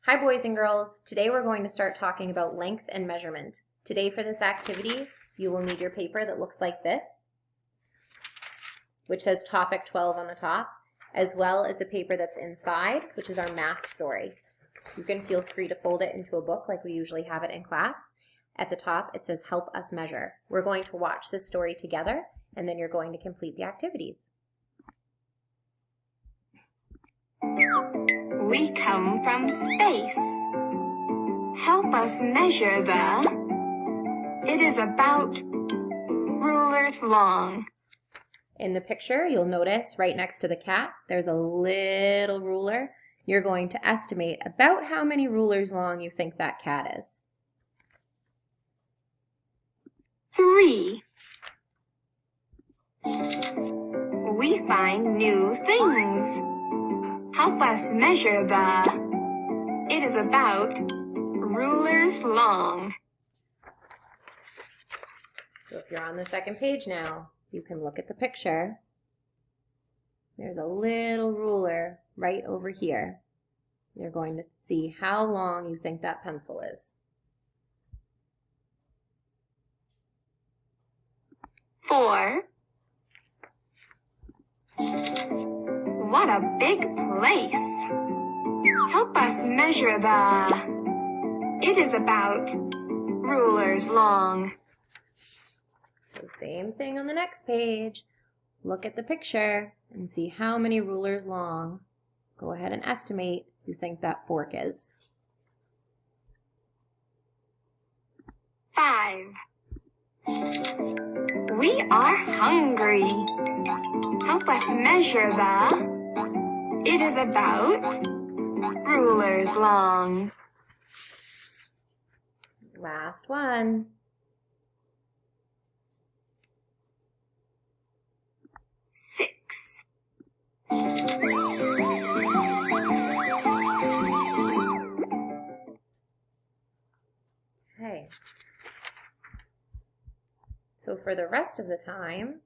Hi boys and girls, today we're going to start talking about length and measurement. Today for this activity, you will need your paper that looks like this, which says Topic 12 on the top, as well as the paper that's inside, which is our math story. You can feel free to fold it into a book like we usually have it in class. At the top it says Help Us Measure. We're going to watch this story together and then you're going to complete the activities. We come from space. Help us measure It is about rulers long. In the picture, you'll notice right next to the cat, there's a little ruler. You're going to estimate about how many rulers long you think that cat is. 3. We find new things. Help us measure It is about rulers long. So if you're on the second page now, you can look at the picture. There's a little ruler right over here. You're going to see how long you think that pencil is. 4. What a big place! Help us measure It is about rulers long. So same thing on the next page. Look at the picture and see how many rulers long. Go ahead and estimate you think that fork is. 5. We are hungry. Help us measure It is about rulers long. Last one. 6. Okay. So for the rest of the time,